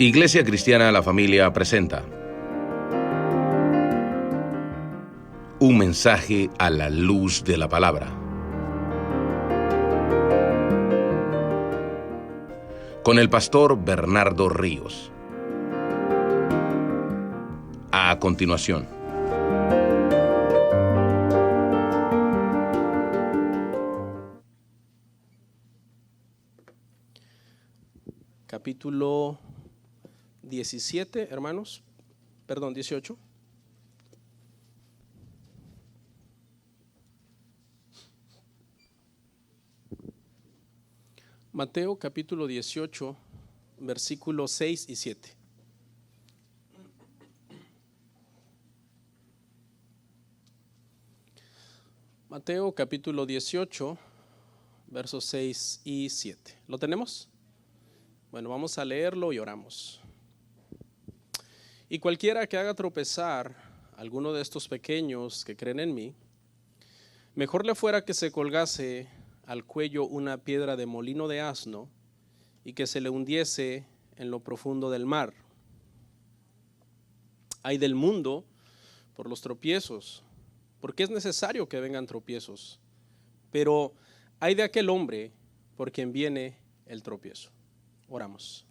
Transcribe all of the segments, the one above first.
Iglesia Cristiana La Familia presenta un mensaje a la luz de la palabra. Con el pastor Bernardo Ríos. A continuación. Capítulo 17, hermanos, 18. Mateo capítulo 18, versículos 6 y 7. Mateo capítulo 18, versos 6 y 7. ¿Lo tenemos? Bueno, vamos a leerlo y oramos. Y cualquiera que haga tropezar a alguno de estos pequeños que creen en mí, mejor le fuera que se colgase al cuello una piedra de molino de asno y que se le hundiese en lo profundo del mar. Ay del mundo por los tropiezos, porque es necesario que vengan tropiezos, pero ay de aquel hombre por quien viene el tropiezo. Oramos.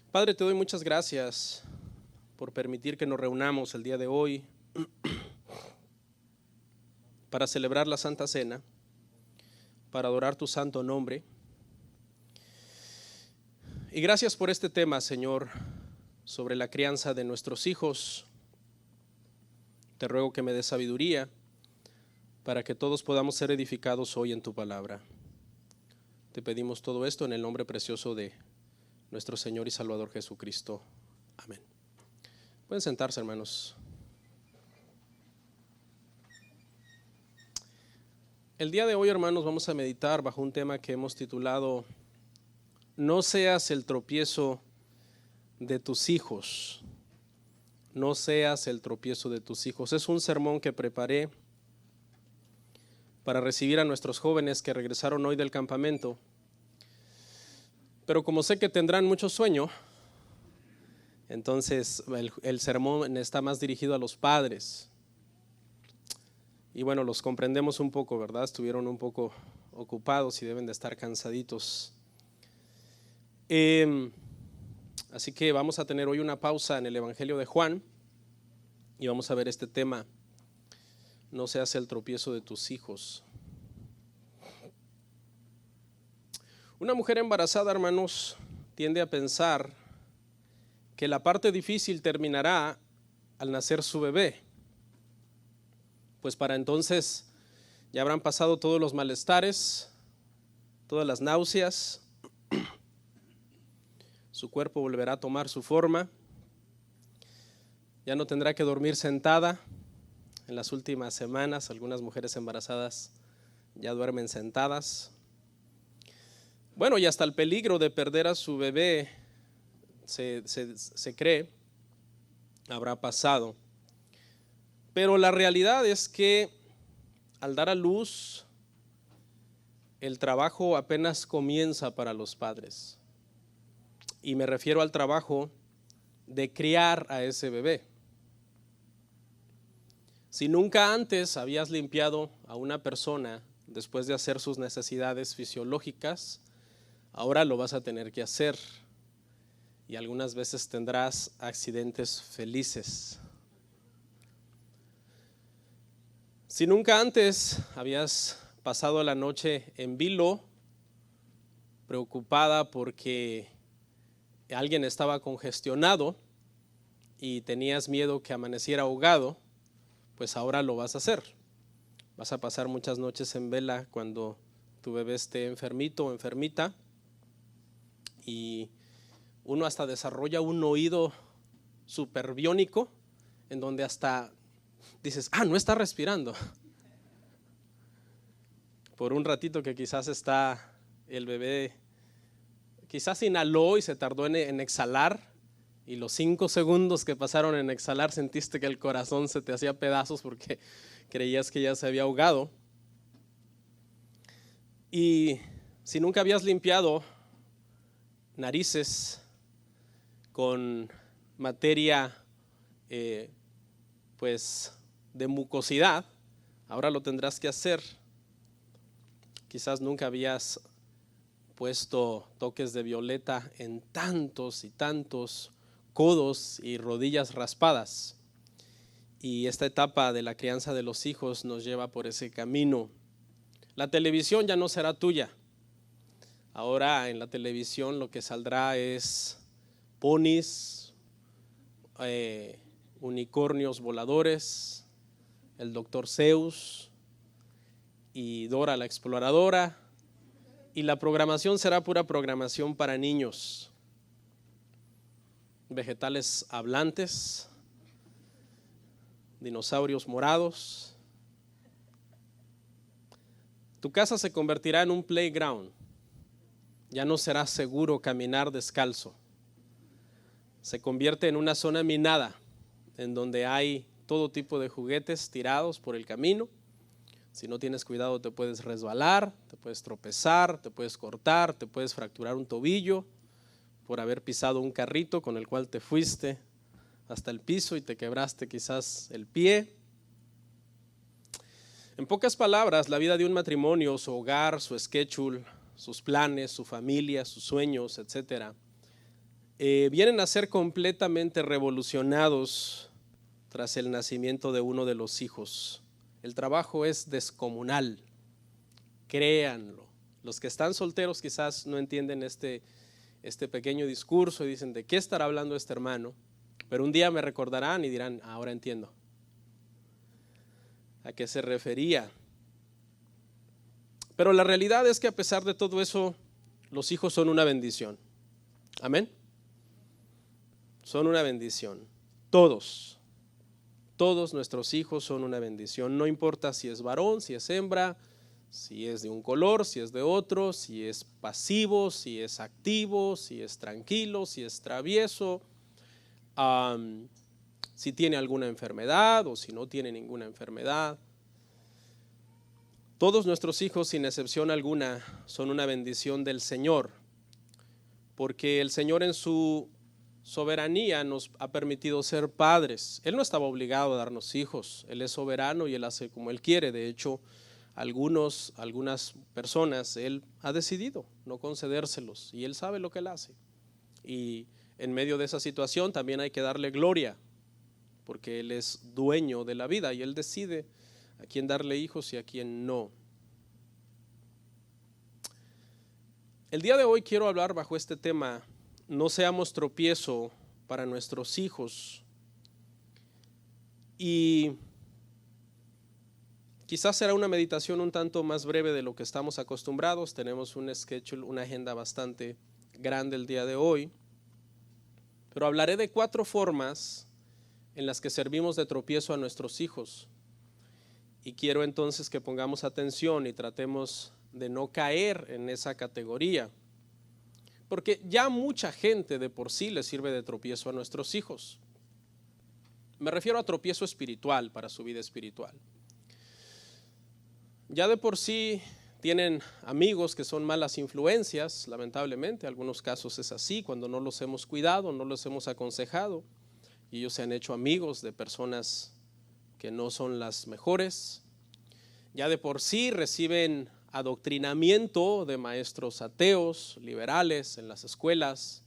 Padre, te doy muchas gracias por permitir que nos reunamos el día de hoy para celebrar la Santa Cena, para adorar tu santo nombre. Y gracias por este tema, Señor, sobre la crianza de nuestros hijos. Te ruego que me des sabiduría para que todos podamos ser edificados hoy en tu palabra. Te pedimos todo esto en el nombre precioso de nuestro Señor y Salvador Jesucristo. Amén. Pueden sentarse, hermanos. El día de hoy, hermanos, vamos a meditar bajo un tema que hemos titulado No seas el tropiezo de tus hijos. No seas el tropiezo de tus hijos. Es un sermón que preparé para recibir a nuestros jóvenes que regresaron hoy del campamento. Pero como sé que tendrán mucho sueño, entonces el sermón está más dirigido a los padres. Y bueno, los comprendemos un poco, ¿verdad? Estuvieron un poco ocupados y deben de estar cansaditos. Así que vamos a tener hoy una pausa en el Evangelio de Juan y vamos a ver este tema: no seas el tropiezo de tus hijos. Una mujer embarazada, hermanos, tiende a pensar que la parte difícil terminará al nacer su bebé, pues para entonces ya habrán pasado todos los malestares, todas las náuseas, su cuerpo volverá a tomar su forma, ya no tendrá que dormir sentada. En las últimas semanas algunas mujeres embarazadas ya duermen sentadas. Bueno, y hasta el peligro de perder a su bebé se cree habrá pasado. Pero la realidad es que al dar a luz, el trabajo apenas comienza para los padres. Y me refiero al trabajo de criar a ese bebé. Si nunca antes habías limpiado a una persona después de hacer sus necesidades fisiológicas, ahora lo vas a tener que hacer. Y algunas veces tendrás accidentes felices. Si nunca antes habías pasado la noche en vilo, preocupada porque alguien estaba congestionado y tenías miedo que amaneciera ahogado, pues ahora lo vas a hacer. Vas a pasar muchas noches en vela cuando tu bebé esté enfermito o enfermita, y uno hasta desarrolla un oído superbiónico en donde hasta dices, no está respirando. Por un ratito que quizás está el bebé, quizás inhaló y se tardó en exhalar, y los 5 segundos que pasaron en exhalar sentiste que el corazón se te hacía pedazos porque creías que ya se había ahogado. Y si nunca habías limpiado narices con materia pues de mucosidad, ahora lo tendrás que hacer. Quizás nunca habías puesto toques de violeta en tantos y tantos codos y rodillas raspadas. Y esta etapa de la crianza de los hijos nos lleva por ese camino. La televisión ya no será tuya. Ahora en la televisión lo que saldrá es ponis, unicornios voladores, el Dr. Zeus y Dora la Exploradora, y la programación será pura programación para niños. Vegetales hablantes, dinosaurios morados. Tu casa se convertirá en un playground. Ya no será seguro caminar descalzo. Se convierte en una zona minada, en donde hay todo tipo de juguetes tirados por el camino. Si no tienes cuidado te puedes resbalar, te puedes tropezar, te puedes cortar, te puedes fracturar un tobillo por haber pisado un carrito con el cual te fuiste hasta el piso y te quebraste quizás el pie. En pocas palabras, la vida de un matrimonio, su hogar, su schedule, sus planes, su familia, sus sueños, etcétera, vienen a ser completamente revolucionados tras el nacimiento de uno de los hijos. El trabajo es descomunal, créanlo. Los que están solteros quizás no entienden este pequeño discurso y dicen, ¿de qué estará hablando este hermano? Pero un día me recordarán y dirán, ahora entiendo a qué se refería. Pero la realidad es que a pesar de todo eso, los hijos son una bendición. Amén. Son una bendición. Todos nuestros hijos son una bendición. No importa si es varón, si es hembra, si es de un color, si es de otro, si es pasivo, si es activo, si es tranquilo, si es travieso, si tiene alguna enfermedad o si no tiene ninguna enfermedad. Todos nuestros hijos, sin excepción alguna, son una bendición del Señor, porque el Señor en su soberanía nos ha permitido ser padres. Él no estaba obligado a darnos hijos, Él es soberano y Él hace como Él quiere. De hecho, algunas personas Él ha decidido no concedérselos y Él sabe lo que Él hace. Y en medio de esa situación también hay que darle gloria, porque Él es dueño de la vida y Él decide a quién darle hijos y a quién no. El día de hoy quiero hablar bajo este tema: no seamos tropiezo para nuestros hijos. Y quizás será una meditación un tanto más breve de lo que estamos acostumbrados. Tenemos un schedule, una agenda bastante grande el día de hoy. Pero hablaré de 4 formas en las que servimos de tropiezo a nuestros hijos. Y quiero entonces que pongamos atención y tratemos de no caer en esa categoría. Porque ya mucha gente de por sí le sirve de tropiezo a nuestros hijos. Me refiero a tropiezo espiritual para su vida espiritual. Ya de por sí tienen amigos que son malas influencias, lamentablemente, en algunos casos es así, cuando no los hemos cuidado, no los hemos aconsejado, y ellos se han hecho amigos de personas que no son las mejores. Ya de por sí reciben adoctrinamiento de maestros ateos, liberales en las escuelas,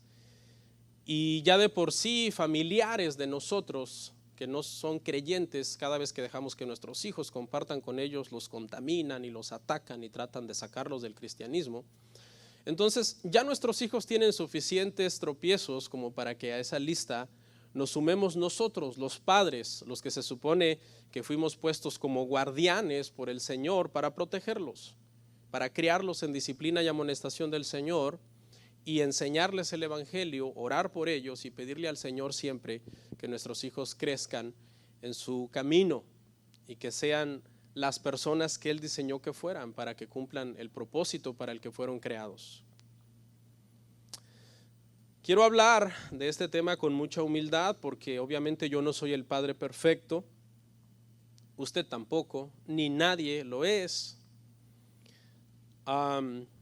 y ya de por sí familiares de nosotros que no son creyentes, cada vez que dejamos que nuestros hijos compartan con ellos, los contaminan y los atacan y tratan de sacarlos del cristianismo. Entonces ya nuestros hijos tienen suficientes tropiezos como para que a esa lista nos sumemos nosotros, los padres, los que se supone que fuimos puestos como guardianes por el Señor para protegerlos, para criarlos en disciplina y amonestación del Señor y enseñarles el evangelio, orar por ellos y pedirle al Señor siempre que nuestros hijos crezcan en su camino y que sean las personas que Él diseñó que fueran para que cumplan el propósito para el que fueron creados. Quiero hablar de este tema con mucha humildad porque obviamente yo no soy el padre perfecto, usted tampoco, ni nadie lo es.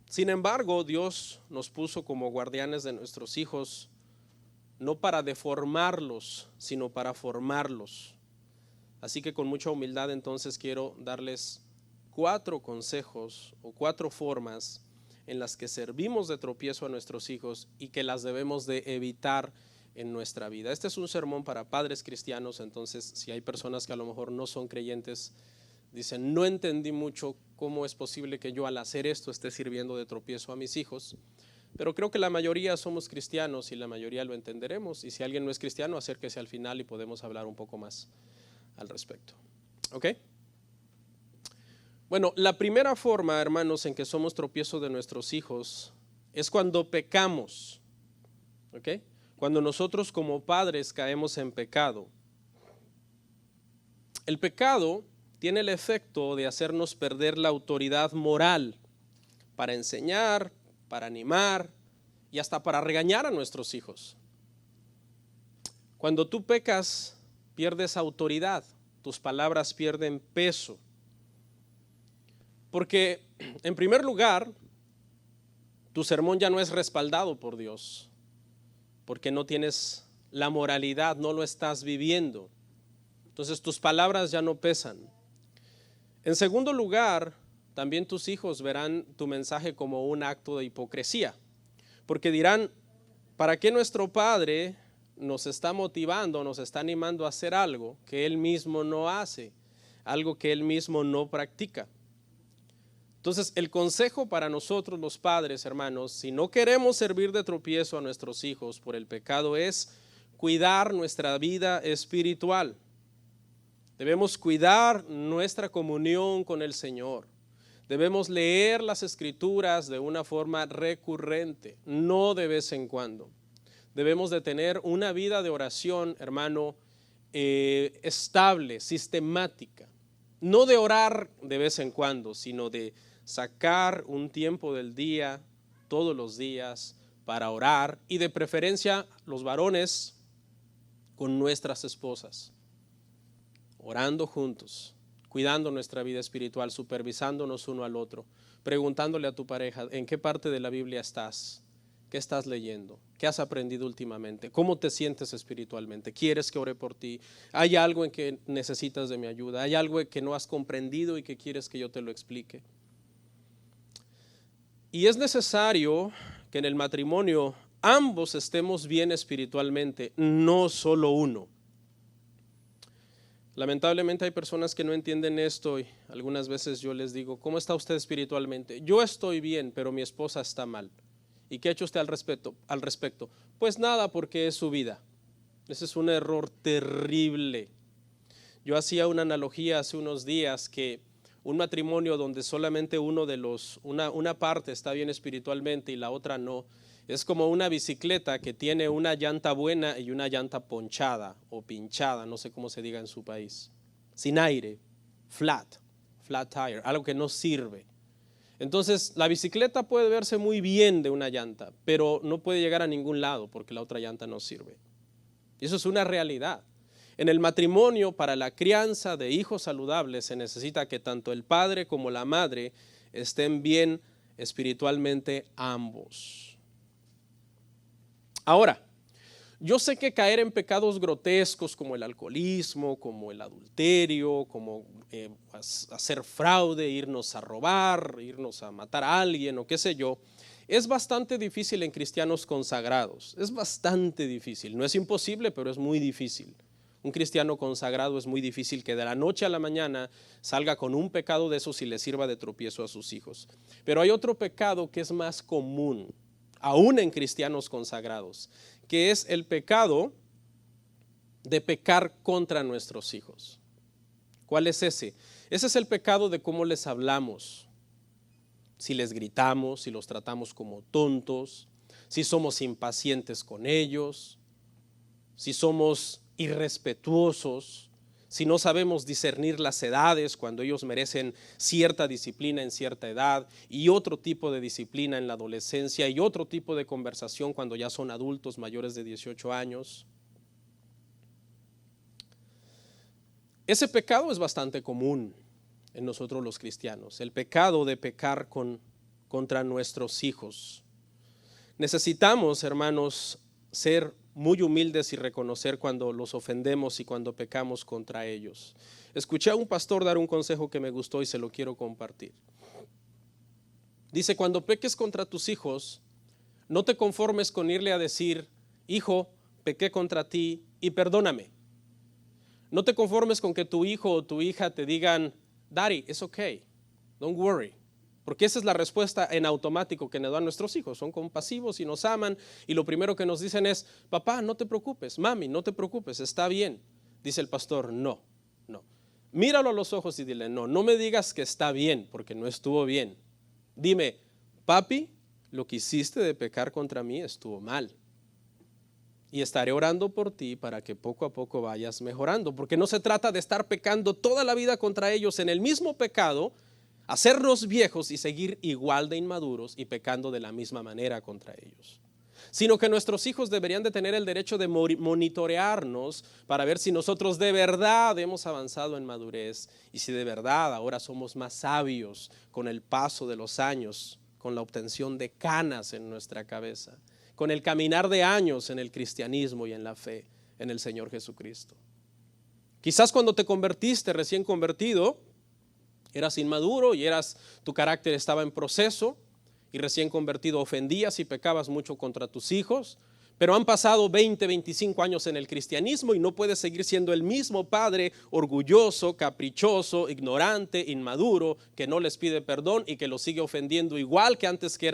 Sin embargo, Dios nos puso como guardianes de nuestros hijos, no para deformarlos, sino para formarlos. Así que con mucha humildad entonces quiero darles 4 consejos o 4 formas en las que servimos de tropiezo a nuestros hijos y que las debemos de evitar en nuestra vida. Este es un sermón para padres cristianos, entonces si hay personas que a lo mejor no son creyentes, dicen, no entendí mucho cómo es posible que yo al hacer esto esté sirviendo de tropiezo a mis hijos, pero creo que la mayoría somos cristianos y la mayoría lo entenderemos, y si alguien no es cristiano, acérquese al final y podemos hablar un poco más al respecto. ¿Ok? Bueno, la primera forma, hermanos, en que somos tropiezo de nuestros hijos es cuando pecamos. ¿Ok? Cuando nosotros como padres caemos en pecado. El pecado tiene el efecto de hacernos perder la autoridad moral para enseñar, para animar y hasta para regañar a nuestros hijos. Cuando tú pecas, pierdes autoridad, tus palabras pierden peso. Porque, en primer lugar, tu sermón ya no es respaldado por Dios, porque no tienes la moralidad, no lo estás viviendo. Entonces tus palabras ya no pesan. En segundo lugar, también tus hijos verán tu mensaje como un acto de hipocresía, porque dirán, ¿para qué nuestro padre nos está motivando, nos está animando a hacer algo que él mismo no hace, algo que él mismo no practica? Entonces, el consejo para nosotros los padres, hermanos, si no queremos servir de tropiezo a nuestros hijos por el pecado, es cuidar nuestra vida espiritual. Debemos cuidar nuestra comunión con el Señor. Debemos leer las Escrituras de una forma recurrente, no de vez en cuando. Debemos de tener una vida de oración, hermano, estable, sistemática. No de orar de vez en cuando, sino de sacar un tiempo del día, todos los días, para orar, y de preferencia los varones con nuestras esposas, orando juntos, cuidando nuestra vida espiritual, supervisándonos uno al otro, preguntándole a tu pareja, ¿en qué parte de la Biblia estás? ¿Qué estás leyendo? ¿Qué has aprendido últimamente? ¿Cómo te sientes espiritualmente? ¿Quieres que ore por ti? ¿Hay algo en que necesitas de mi ayuda? ¿Hay algo que no has comprendido y que quieres que yo te lo explique? Y es necesario que en el matrimonio ambos estemos bien espiritualmente, no solo uno. Lamentablemente hay personas que no entienden esto y algunas veces yo les digo, ¿cómo está usted espiritualmente? Yo estoy bien, pero mi esposa está mal. ¿Y qué ha hecho usted al respecto? Pues nada, porque es su vida. Ese es un error terrible. Yo hacía una analogía hace unos días que un matrimonio donde solamente una parte está bien espiritualmente y la otra no, es como una bicicleta que tiene una llanta buena y una llanta ponchada o pinchada, no sé cómo se diga en su país, sin aire, flat tire, algo que no sirve. Entonces la bicicleta puede verse muy bien de una llanta, pero no puede llegar a ningún lado porque la otra llanta no sirve. Y eso es una realidad. En el matrimonio, para la crianza de hijos saludables, se necesita que tanto el padre como la madre estén bien espiritualmente ambos. Ahora, yo sé que caer en pecados grotescos como el alcoholismo, como el adulterio, como hacer fraude, irnos a robar, irnos a matar a alguien o qué sé yo, es bastante difícil en cristianos consagrados. Es bastante difícil. No es imposible, pero es muy difícil. Un cristiano consagrado es muy difícil que de la noche a la mañana salga con un pecado de esos y le sirva de tropiezo a sus hijos. Pero hay otro pecado que es más común, aún en cristianos consagrados, que es el pecado de pecar contra nuestros hijos. ¿Cuál es ese? Ese es el pecado de cómo les hablamos. Si les gritamos, si los tratamos como tontos, si somos impacientes con ellos, si somos irrespetuosos, si no sabemos discernir las edades cuando ellos merecen cierta disciplina en cierta edad y otro tipo de disciplina en la adolescencia y otro tipo de conversación cuando ya son adultos mayores de 18 años. Ese pecado es bastante común en nosotros los cristianos, el pecado de pecar con contra nuestros hijos. Necesitamos, hermanos, ser muy humildes y reconocer cuando los ofendemos y cuando pecamos contra ellos. Escuché a un pastor dar un consejo que me gustó y se lo quiero compartir. Dice, cuando peques contra tus hijos, no te conformes con irle a decir, hijo, pequé contra ti y perdóname. No te conformes con que tu hijo o tu hija te digan, Daddy, it's okay, don't worry. Porque esa es la respuesta en automático que nos dan nuestros hijos. Son compasivos y nos aman y lo primero que nos dicen es, papá, no te preocupes, mami, no te preocupes, está bien. Dice el pastor, no. Míralo a los ojos y dile, no me digas que está bien porque no estuvo bien. Dime, papi, lo que hiciste de pecar contra mí estuvo mal. Y estaré orando por ti para que poco a poco vayas mejorando. Porque no se trata de estar pecando toda la vida contra ellos en el mismo pecado, hacernos viejos y seguir igual de inmaduros y pecando de la misma manera contra ellos. Sino que nuestros hijos deberían de tener el derecho de monitorearnos para ver si nosotros de verdad hemos avanzado en madurez y si de verdad ahora somos más sabios con el paso de los años, con la obtención de canas en nuestra cabeza, con el caminar de años en el cristianismo y en la fe en el Señor Jesucristo. Quizás cuando te convertiste, recién convertido, eras inmaduro y tu carácter estaba en proceso y recién convertido ofendías y pecabas mucho contra tus hijos, pero han pasado 20, 25 años en el cristianismo y no puedes seguir siendo el mismo padre orgulloso, caprichoso, ignorante, inmaduro, que no les pide perdón y que los sigue ofendiendo igual que antes que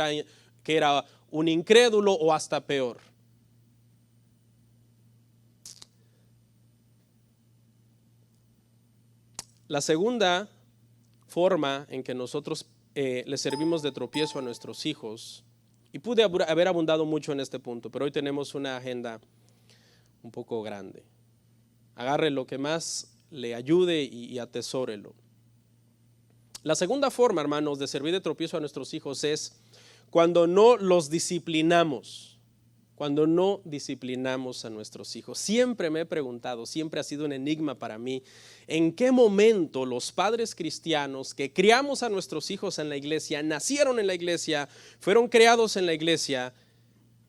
era un incrédulo o hasta peor. La segunda forma en que nosotros le servimos de tropiezo a nuestros hijos, y pude haber abundado mucho en este punto, pero hoy tenemos una agenda un poco grande. Agarre lo que más le ayude y atesórelo. La segunda forma, hermanos, de servir de tropiezo a nuestros hijos es cuando no los disciplinamos. Cuando no disciplinamos a nuestros hijos. Siempre me he preguntado, siempre ha sido un enigma para mí, ¿en qué momento los padres cristianos que criamos a nuestros hijos en la iglesia, nacieron en la iglesia, fueron creados en la iglesia?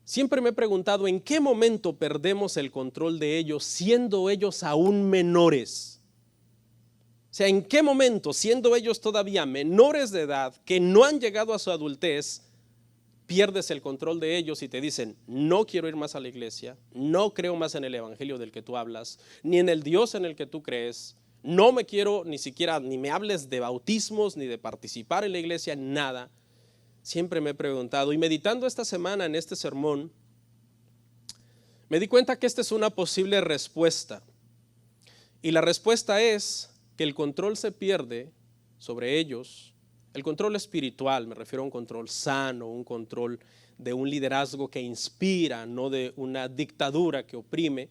Siempre me he preguntado, ¿en qué momento perdemos el control de ellos siendo ellos aún menores? O sea, ¿en qué momento, siendo ellos todavía menores de edad, que no han llegado a su adultez, pierdes el control de ellos y te dicen, no quiero ir más a la iglesia, no creo más en el evangelio del que tú hablas, ni en el Dios en el que tú crees, no me quiero ni siquiera, ni me hables de bautismos, ni de participar en la iglesia, nada? Siempre me he preguntado, y meditando esta semana en este sermón, me di cuenta que esta es una posible respuesta. Y la respuesta es que el control se pierde sobre ellos. El control espiritual, me refiero a un control sano, un control de un liderazgo que inspira, no de una dictadura que oprime.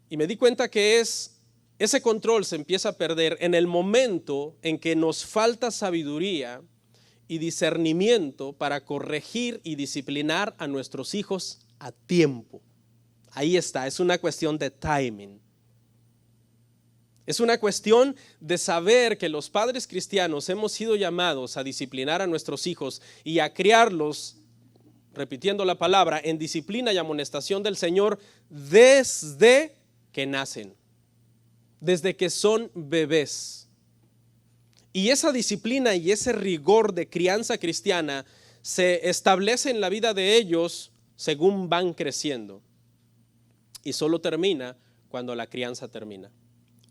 Y me di cuenta que ese control se empieza a perder en el momento en que nos falta sabiduría y discernimiento para corregir y disciplinar a nuestros hijos a tiempo. Ahí está, es una cuestión de timing. Es una cuestión de saber que los padres cristianos hemos sido llamados a disciplinar a nuestros hijos y a criarlos, repitiendo la palabra, en disciplina y amonestación del Señor desde que nacen, desde que son bebés. Y esa disciplina y ese rigor de crianza cristiana se establece en la vida de ellos según van creciendo. Y solo termina cuando la crianza termina.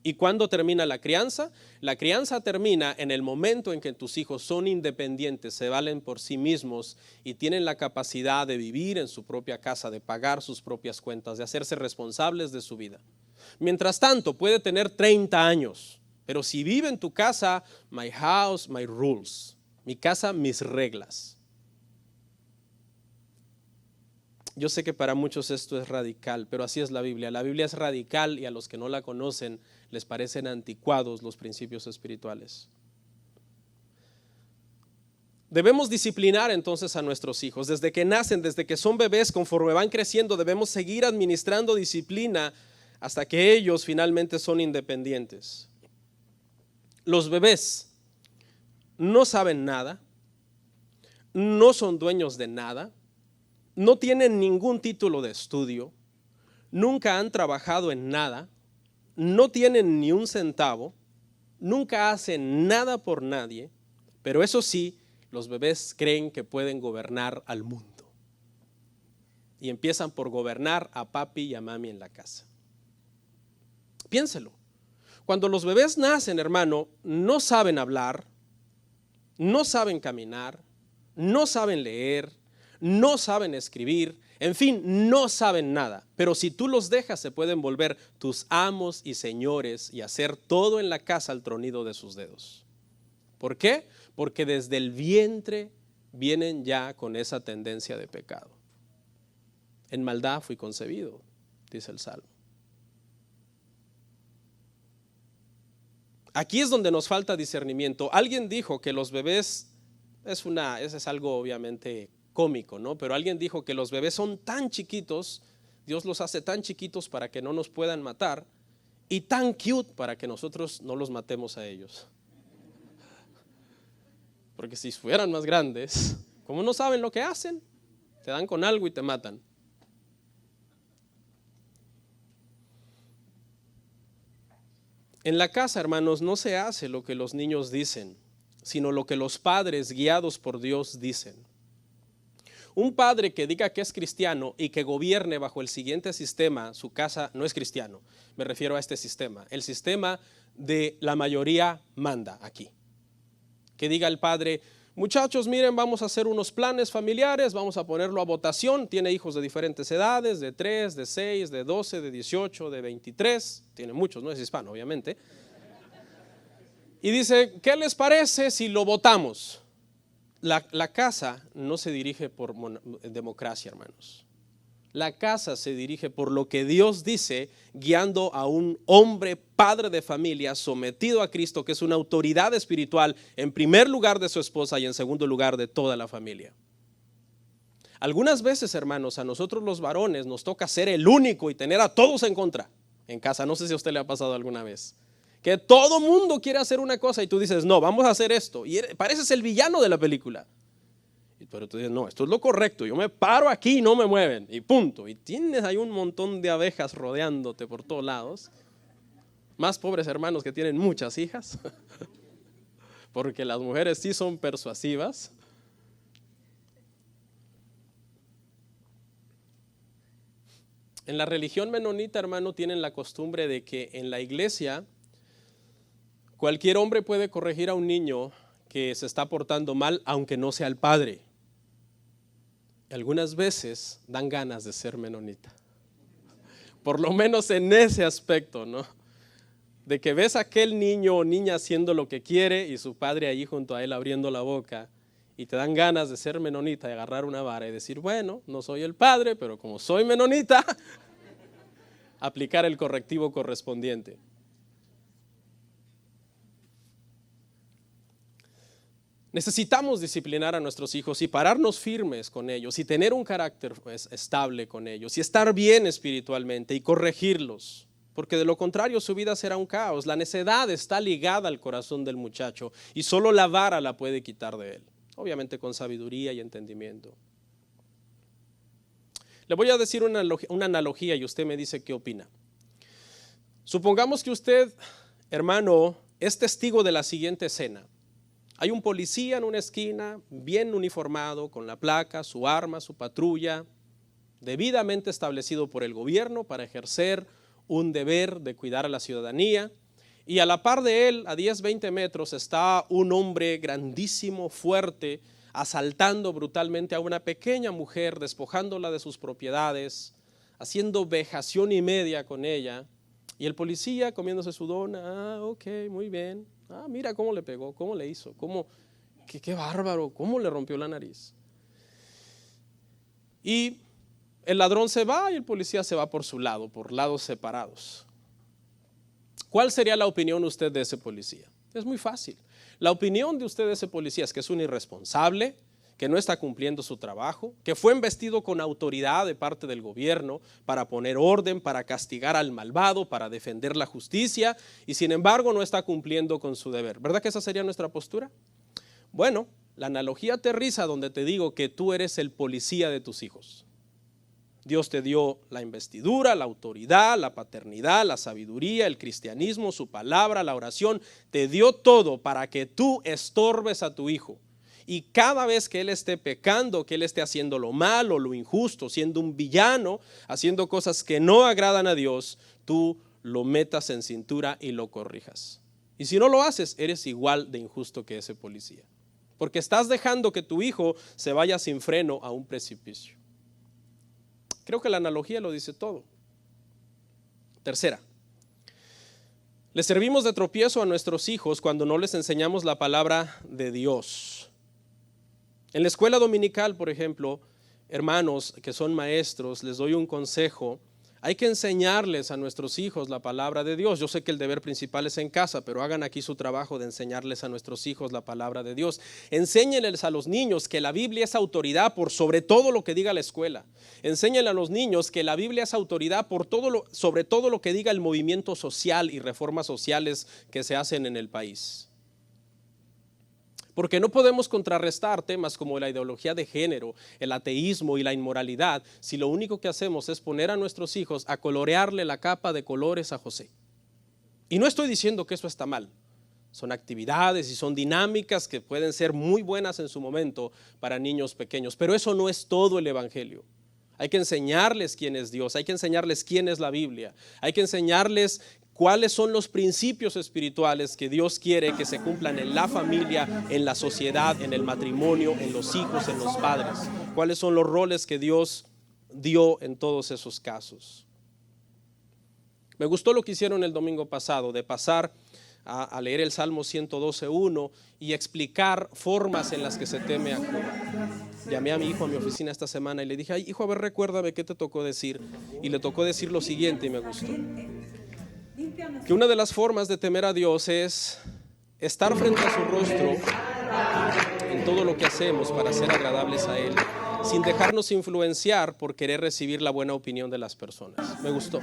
¿Y cuándo termina la crianza? La crianza termina en el momento en que tus hijos son independientes, se valen por sí mismos y tienen la capacidad de vivir en su propia casa, de pagar sus propias cuentas, de hacerse responsables de su vida. Mientras tanto, puede tener 30 años, pero si vive en tu casa, my house, my rules, mi casa, mis reglas. Yo sé que para muchos esto es radical, pero así es la Biblia. La Biblia es radical y a los que no la conocen les parecen anticuados los principios espirituales. Debemos disciplinar entonces a nuestros hijos. Desde que nacen, desde que son bebés, conforme van creciendo, debemos seguir administrando disciplina hasta que ellos finalmente son independientes. Los bebés no saben nada, no son dueños de nada, no tienen ningún título de estudio, nunca han trabajado en nada, no tienen ni un centavo, nunca hacen nada por nadie, pero eso sí, los bebés creen que pueden gobernar al mundo. Y empiezan por gobernar a papi y a mami en la casa. Piénselo. Cuando los bebés nacen, hermano, no saben hablar, no saben caminar, no saben leer, no saben escribir, en fin, no saben nada. Pero si tú los dejas, se pueden volver tus amos y señores y hacer todo en la casa al tronido de sus dedos. ¿Por qué? Porque desde el vientre vienen ya con esa tendencia de pecado. En maldad fui concebido, dice el Salmo. Aquí es donde nos falta discernimiento. Alguien dijo que los bebés, eso es algo obviamente cómico, ¿no? Pero alguien dijo que los bebés son tan chiquitos, Dios los hace tan chiquitos para que no nos puedan matar y tan cute para que nosotros no los matemos a ellos. Porque si fueran más grandes, como no saben lo que hacen, te dan con algo y te matan. En la casa, hermanos, no se hace lo que los niños dicen, sino lo que los padres guiados por Dios dicen. Un padre que diga que es cristiano y que gobierne bajo el siguiente sistema, su casa no es cristiano. Me refiero a este sistema, el sistema de la mayoría manda aquí. Que diga el padre, muchachos, miren, vamos a hacer unos planes familiares, vamos a ponerlo a votación. Tiene hijos de diferentes edades, de 3, de 6, de 12, de 18, de 23. Tiene muchos, no es hispano, obviamente. Y dice, ¿qué les parece si lo votamos? La casa no se dirige por democracia, hermanos. La casa se dirige por lo que Dios dice, guiando a un hombre, padre de familia, sometido a Cristo, que es una autoridad espiritual, en primer lugar de su esposa y en segundo lugar de toda la familia. Algunas veces, hermanos, a nosotros los varones nos toca ser el único y tener a todos en contra en casa. No sé si a usted le ha pasado alguna vez. Que todo mundo quiere hacer una cosa y tú dices, no, vamos a hacer esto. Y pareces el villano de la película. Pero tú dices, no, esto es lo correcto. Yo me paro aquí y no me mueven. Y punto. Y tienes ahí un montón de abejas rodeándote por todos lados. Más pobres hermanos que tienen muchas hijas. Porque las mujeres sí son persuasivas. En la religión menonita, hermano, tienen la costumbre de que en la iglesia cualquier hombre puede corregir a un niño que se está portando mal, aunque no sea el padre. Algunas veces dan ganas de ser menonita. Por lo menos en ese aspecto, ¿no? De que ves a aquel niño o niña haciendo lo que quiere y su padre ahí junto a él abriendo la boca y te dan ganas de ser menonita y agarrar una vara y decir, bueno, no soy el padre, pero como soy menonita, aplicar el correctivo correspondiente. Necesitamos disciplinar a nuestros hijos y pararnos firmes con ellos y tener un carácter estable con ellos y estar bien espiritualmente y corregirlos, porque de lo contrario su vida será un caos. La necedad está ligada al corazón del muchacho y solo la vara la puede quitar de él, obviamente con sabiduría y entendimiento. Le voy a decir una analogía y usted me dice qué opina. Supongamos que usted, hermano, es testigo de la siguiente escena. Hay un policía en una esquina, bien uniformado, con la placa, su arma, su patrulla, debidamente establecido por el gobierno para ejercer un deber de cuidar a la ciudadanía. Y a la par de él, a 10, 20 metros, está un hombre grandísimo, fuerte, asaltando brutalmente a una pequeña mujer, despojándola de sus propiedades, haciendo vejación y media con ella. Y el policía comiéndose su dona, ok, muy bien. Mira cómo le pegó, cómo le hizo, qué bárbaro, cómo le rompió la nariz. Y el ladrón se va y el policía se va por su lado, por lados separados. ¿Cuál sería la opinión usted de ese policía? Es muy fácil. La opinión de usted de ese policía es que es un irresponsable, que no está cumpliendo su trabajo, que fue investido con autoridad de parte del gobierno para poner orden, para castigar al malvado, para defender la justicia y sin embargo no está cumpliendo con su deber. ¿Verdad que esa sería nuestra postura? Bueno, La analogía aterriza donde te digo que tú eres el policía de tus hijos. Dios te dio la investidura, la autoridad, la paternidad, la sabiduría, el cristianismo, su palabra, la oración. Te dio todo para que tú estorbes a tu hijo. Y cada vez que él esté pecando, que él esté haciendo lo malo, lo injusto, siendo un villano, haciendo cosas que no agradan a Dios, tú lo metas en cintura y lo corrijas. Y si no lo haces, eres igual de injusto que ese policía. Porque estás dejando que tu hijo se vaya sin freno a un precipicio. Creo que la analogía lo dice todo. Tercera, le servimos de tropiezo a nuestros hijos cuando no les enseñamos la palabra de Dios. En la escuela dominical, por ejemplo, hermanos que son maestros, les doy un consejo. Hay que enseñarles a nuestros hijos la palabra de Dios. Yo sé que el deber principal es en casa, pero hagan aquí su trabajo de enseñarles a nuestros hijos la palabra de Dios. Enséñenles a los niños que la Biblia es autoridad por sobre todo lo que diga la escuela. Enséñenle a los niños que la Biblia es autoridad por sobre todo lo que diga el movimiento social y reformas sociales que se hacen en el país. Porque no podemos contrarrestar temas como la ideología de género, el ateísmo y la inmoralidad si lo único que hacemos es poner a nuestros hijos a colorearle la capa de colores a José. Y no estoy diciendo que eso está mal. Son actividades y son dinámicas que pueden ser muy buenas en su momento para niños pequeños, pero eso no es todo el evangelio. Hay que enseñarles quién es Dios, hay que enseñarles quién es la Biblia, hay que enseñarles cuáles son los principios espirituales que Dios quiere que se cumplan en la familia, en la sociedad, en el matrimonio, en los hijos, en los padres. Cuáles son los roles que Dios dio en todos esos casos. Me gustó lo que hicieron el domingo pasado, de pasar a leer el Salmo 112:1 y explicar formas en las que se teme a Jehová. Llamé a mi hijo a mi oficina esta semana y le dije: ay, hijo, a ver, recuérdame qué te tocó decir. Y le tocó decir lo siguiente y me gustó. Que una de las formas de temer a Dios es estar frente a su rostro en todo lo que hacemos para ser agradables a Él, sin dejarnos influenciar por querer recibir la buena opinión de las personas. Me gustó.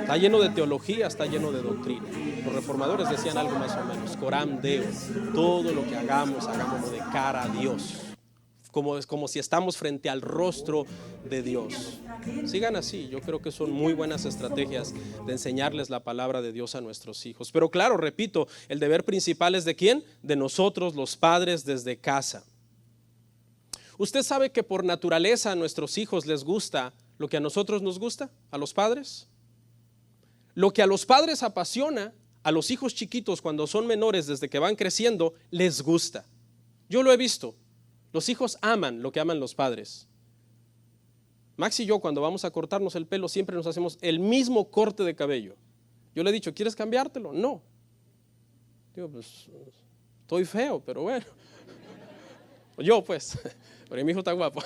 Está lleno de teología, está lleno de doctrina. Los reformadores decían algo más o menos: coram Deo, todo lo que hagamos, hagámoslo de cara a Dios. Como si estamos frente al rostro de Dios. Sigan así, yo creo que son muy buenas estrategias de enseñarles la palabra de Dios a nuestros hijos. Pero claro, repito, el deber principal es ¿de quién? De nosotros, los padres, desde casa. ¿Usted sabe que por naturaleza a nuestros hijos les gusta lo que a nosotros nos gusta, a los padres? Lo que a los padres apasiona, a los hijos chiquitos cuando son menores, desde que van creciendo, les gusta. Yo lo he visto. Los hijos aman lo que aman los padres. Max y yo, cuando vamos a cortarnos el pelo, siempre nos hacemos el mismo corte de cabello. Yo le he dicho: ¿quieres cambiártelo? No. Digo, pues estoy feo, pero bueno. Yo pues, pero mi hijo está guapo.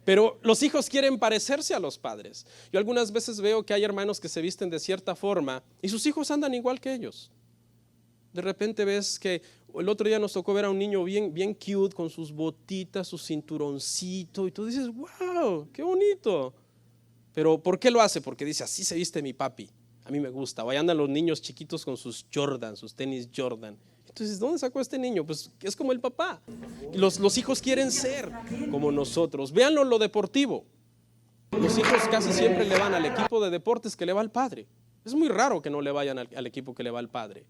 Pero los hijos quieren parecerse a los padres. Yo algunas veces veo que hay hermanos que se visten de cierta forma y sus hijos andan igual que ellos. De repente ves que el otro día nos tocó ver a un niño bien cute con sus botitas, su cinturoncito, y tú dices: wow, qué bonito. Pero ¿por qué lo hace? Porque dice: así se viste mi papi, a mí me gusta. O ahí andan los niños chiquitos con sus Jordan, sus tenis Jordan. Entonces, ¿dónde sacó este niño? Pues es como el papá. Los hijos quieren ser como nosotros. Véanlo en lo deportivo. Los hijos casi siempre le van al equipo de deportes que le va al padre. Es muy raro que no le vayan al equipo que le va al padre.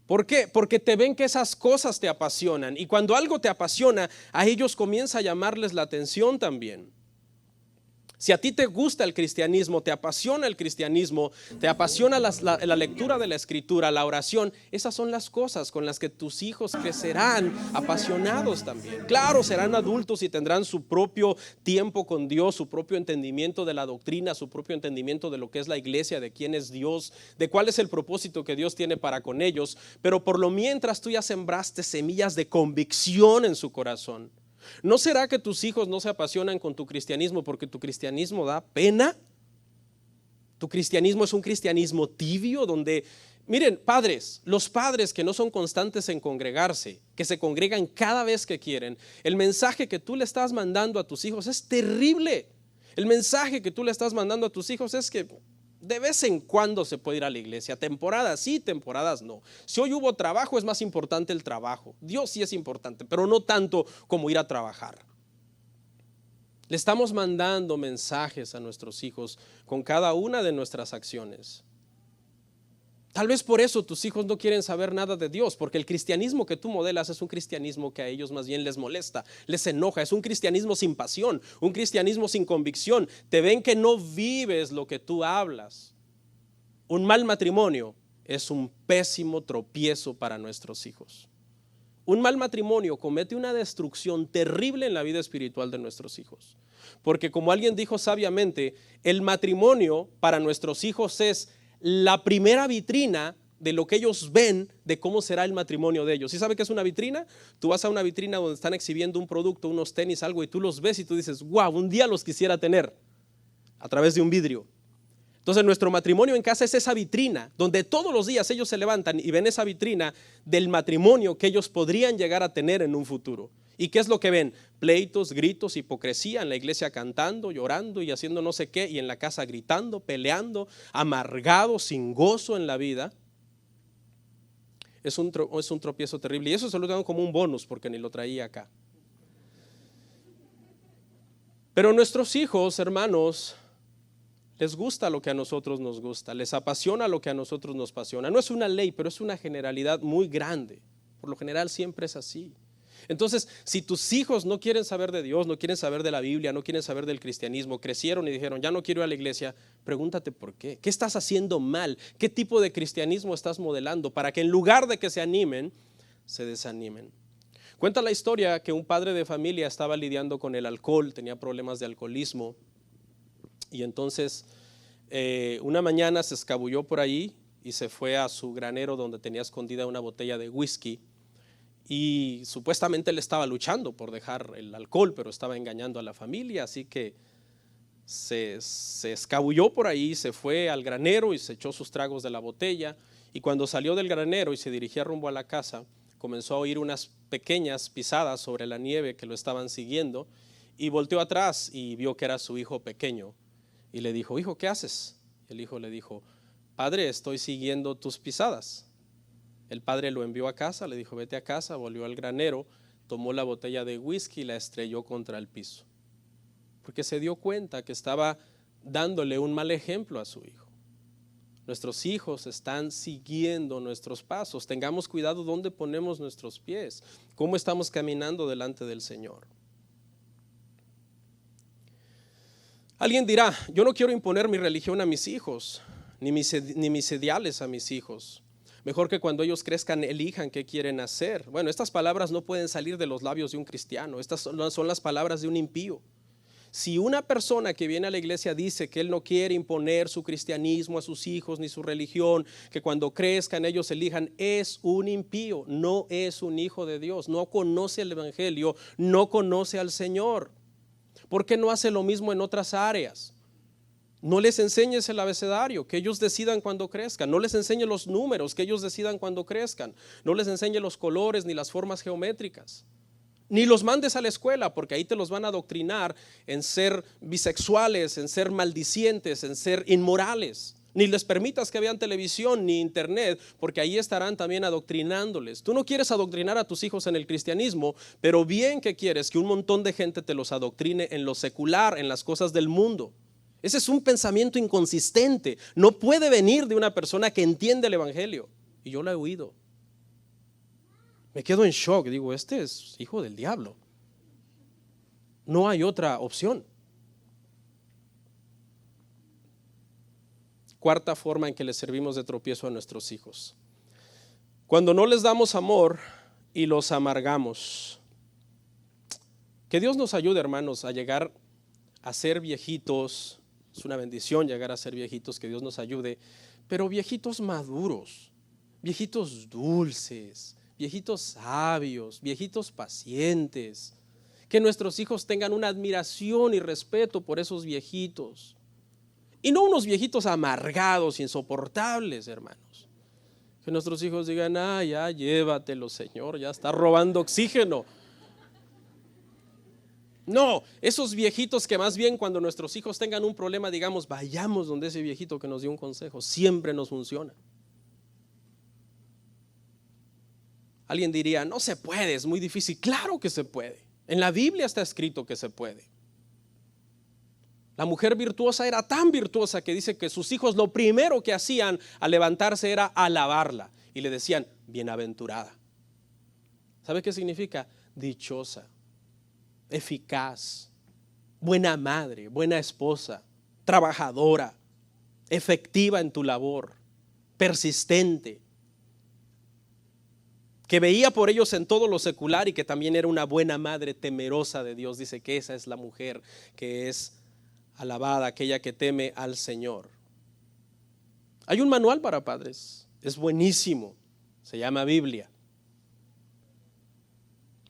¿Por qué? Porque te ven que esas cosas te apasionan, y cuando algo te apasiona, a ellos comienza a llamarles la atención también. Si a ti te gusta el cristianismo, te apasiona el cristianismo, te apasiona la lectura de la escritura, la oración, esas son las cosas con las que tus hijos crecerán apasionados también. Claro, serán adultos y tendrán su propio tiempo con Dios, su propio entendimiento de la doctrina, su propio entendimiento de lo que es la iglesia, de quién es Dios, de cuál es el propósito que Dios tiene para con ellos. Pero por lo mientras tú ya sembraste semillas de convicción en su corazón. ¿No será que tus hijos no se apasionan con tu cristianismo porque tu cristianismo da pena? Tu cristianismo es un cristianismo tibio donde, miren, padres, los padres que no son constantes en congregarse, que se congregan cada vez que quieren, el mensaje que tú le estás mandando a tus hijos es terrible. El mensaje que tú le estás mandando a tus hijos es que De vez en cuando se puede ir a la iglesia, temporadas sí, temporadas no. Si hoy hubo trabajo, es más importante el trabajo. Dios sí es importante, pero no tanto como ir a trabajar. Le estamos mandando mensajes a nuestros hijos con cada una de nuestras acciones. Tal vez por eso tus hijos no quieren saber nada de Dios, porque el cristianismo que tú modelas es un cristianismo que a ellos más bien les molesta, les enoja, es un cristianismo sin pasión, un cristianismo sin convicción. Te ven que no vives lo que tú hablas. Un mal matrimonio es un pésimo tropiezo para nuestros hijos. Un mal matrimonio comete una destrucción terrible en la vida espiritual de nuestros hijos. Porque como alguien dijo sabiamente, el matrimonio para nuestros hijos es la primera vitrina de lo que ellos ven de cómo será el matrimonio de ellos. ¿Sí sabe qué es una vitrina? Tú vas a una vitrina donde están exhibiendo un producto, unos tenis, algo, y tú los ves y tú dices, wow, un día los quisiera tener a través de un vidrio. Entonces nuestro matrimonio en casa es esa vitrina donde todos los días ellos se levantan y ven esa vitrina del matrimonio que ellos podrían llegar a tener en un futuro. ¿Y qué es lo que ven? Pleitos, gritos, hipocresía, en la iglesia cantando, llorando y haciendo no sé qué, y en la casa gritando, peleando, amargados, sin gozo en la vida. Es un tropiezo terrible, y eso se lo dan como un bonus porque ni lo traía acá. Pero nuestros hijos, hermanos, les gusta lo que a nosotros nos gusta, les apasiona lo que a nosotros nos apasiona. No es una ley, pero es una generalidad muy grande. Por lo general siempre es así. Entonces, si tus hijos no quieren saber de Dios, no quieren saber de la Biblia, no quieren saber del cristianismo, crecieron y dijeron, ya no quiero ir a la iglesia, pregúntate por qué. ¿Qué estás haciendo mal? ¿Qué tipo de cristianismo estás modelando? Para que en lugar de que se animen, se desanimen. Cuenta la historia que un padre de familia estaba lidiando con el alcohol, tenía problemas de alcoholismo. Y entonces una mañana se escabulló por ahí y se fue a su granero donde tenía escondida una botella de whisky. Y supuestamente él estaba luchando por dejar el alcohol, pero estaba engañando a la familia, así que se escabulló por ahí, se fue al granero y se echó sus tragos de la botella. Y cuando salió del granero y se dirigía rumbo a la casa, comenzó a oír unas pequeñas pisadas sobre la nieve que lo estaban siguiendo, y volteó atrás y vio que era su hijo pequeño. Y le dijo, hijo, ¿qué haces? El hijo le dijo, padre, estoy siguiendo tus pisadas. El padre lo envió a casa, le dijo, vete a casa, volvió al granero, tomó la botella de whisky y la estrelló contra el piso. Porque se dio cuenta que estaba dándole un mal ejemplo a su hijo. Nuestros hijos están siguiendo nuestros pasos. Tengamos cuidado dónde ponemos nuestros pies, cómo estamos caminando delante del Señor. Alguien dirá, yo no quiero imponer mi religión a mis hijos, ni mis ideales a mis hijos. Mejor que cuando ellos crezcan elijan qué quieren hacer. Bueno, estas palabras no pueden salir de los labios de un cristiano, estas son las palabras de un impío. Si una persona que viene a la iglesia dice que él no quiere imponer su cristianismo a sus hijos ni su religión, que cuando crezcan ellos elijan, es un impío, no es un hijo de Dios, no conoce el evangelio, no conoce al Señor. ¿Por qué no hace lo mismo en otras áreas? No les enseñes el abecedario, que ellos decidan cuando crezcan. No les enseñes los números, que ellos decidan cuando crezcan. No les enseñes los colores ni las formas geométricas. Ni los mandes a la escuela, porque ahí te los van a adoctrinar en ser bisexuales, en ser maldicientes, en ser inmorales. Ni les permitas que vean televisión ni internet, porque ahí estarán también adoctrinándoles. Tú no quieres adoctrinar a tus hijos en el cristianismo, pero bien que quieres que un montón de gente te los adoctrine en lo secular, en las cosas del mundo. Ese es un pensamiento inconsistente. No puede venir de una persona que entiende el evangelio. Y yo lo he oído. Me quedo en shock. Digo, este es hijo del diablo. No hay otra opción. Cuarta forma en que le servimos de tropiezo a nuestros hijos. Cuando no les damos amor y los amargamos. Que Dios nos ayude, hermanos, a llegar a ser viejitos. Es una bendición llegar a ser viejitos, que Dios nos ayude, pero viejitos maduros, viejitos dulces, viejitos sabios, viejitos pacientes, que nuestros hijos tengan una admiración y respeto por esos viejitos, y no unos viejitos amargados, insoportables, hermanos. Que nuestros hijos digan, ya llévatelo, Señor, ya está robando oxígeno. No, esos viejitos que más bien cuando nuestros hijos tengan un problema, digamos, vayamos donde ese viejito que nos dio un consejo, siempre nos funciona. Alguien diría, no se puede, es muy difícil. Claro que se puede. En la Biblia está escrito que se puede. La mujer virtuosa era tan virtuosa que dice que sus hijos lo primero que hacían al levantarse era alabarla y le decían, bienaventurada. ¿Sabe qué significa? Dichosa, eficaz, buena madre, buena esposa, trabajadora, efectiva en tu labor, persistente, que veía por ellos en todo lo secular y que también era una buena madre temerosa de Dios. Dice que esa es la mujer que es alabada, aquella que teme al Señor. Hay un manual para padres, es buenísimo, se llama Biblia.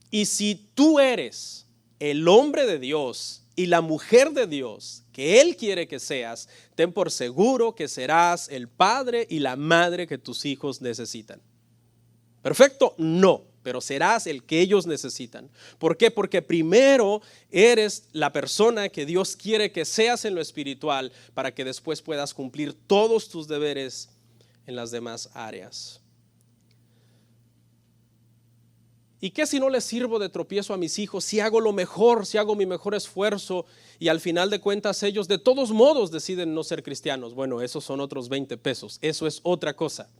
Y si tú eres el hombre de Dios y la mujer de Dios que Él quiere que seas, ten por seguro que serás el padre y la madre que tus hijos necesitan. ¿Perfecto? No, pero serás el que ellos necesitan. ¿Por qué? Porque primero eres la persona que Dios quiere que seas en lo espiritual para que después puedas cumplir todos tus deberes en las demás áreas. ¿Y qué si no les sirvo de tropiezo a mis hijos? Si hago lo mejor, si hago mi mejor esfuerzo y al final de cuentas ellos de todos modos deciden no ser cristianos. Bueno, esos son otros 20 pesos, eso es otra cosa.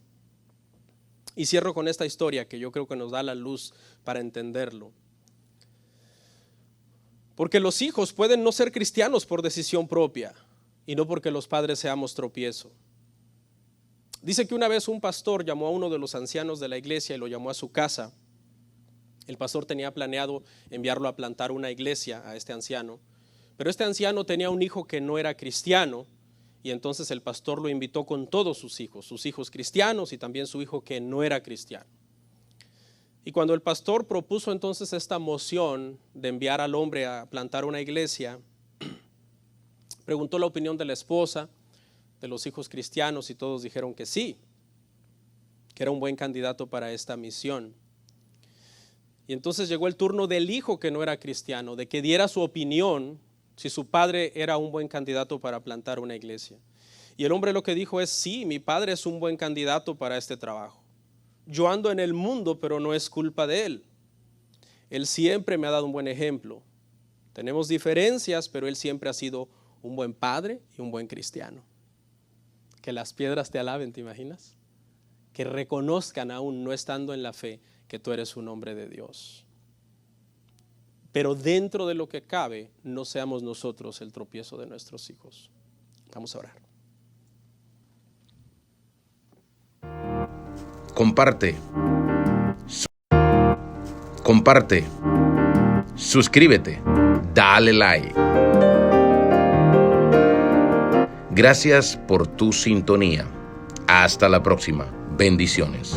Y cierro con esta historia que yo creo que nos da la luz para entenderlo. Porque los hijos pueden no ser cristianos por decisión propia y no porque los padres seamos tropiezo. Dice que una vez un pastor llamó a uno de los ancianos de la iglesia y lo llamó a su casa. El pastor tenía planeado enviarlo a plantar una iglesia a este anciano, pero este anciano tenía un hijo que no era cristiano. Y entonces el pastor lo invitó con todos sus hijos cristianos y también su hijo que no era cristiano. Y cuando el pastor propuso entonces esta moción de enviar al hombre a plantar una iglesia, preguntó la opinión de la esposa, de los hijos cristianos y todos dijeron que sí, que era un buen candidato para esta misión. Y entonces llegó el turno del hijo que no era cristiano, de que diera su opinión si su padre era un buen candidato para plantar una iglesia. Y el hombre lo que dijo es, sí, mi padre es un buen candidato para este trabajo. Yo ando en el mundo, pero no es culpa de él. Él siempre me ha dado un buen ejemplo. Tenemos diferencias, pero él siempre ha sido un buen padre y un buen cristiano. Que las piedras te alaben, ¿te imaginas? Que reconozcan aún no estando en la fe que tú eres un hombre de Dios. Pero dentro de lo que cabe, no seamos nosotros el tropiezo de nuestros hijos. Vamos a orar. Comparte. Comparte. Suscríbete. Dale like. Gracias por tu sintonía. Hasta la próxima. Bendiciones.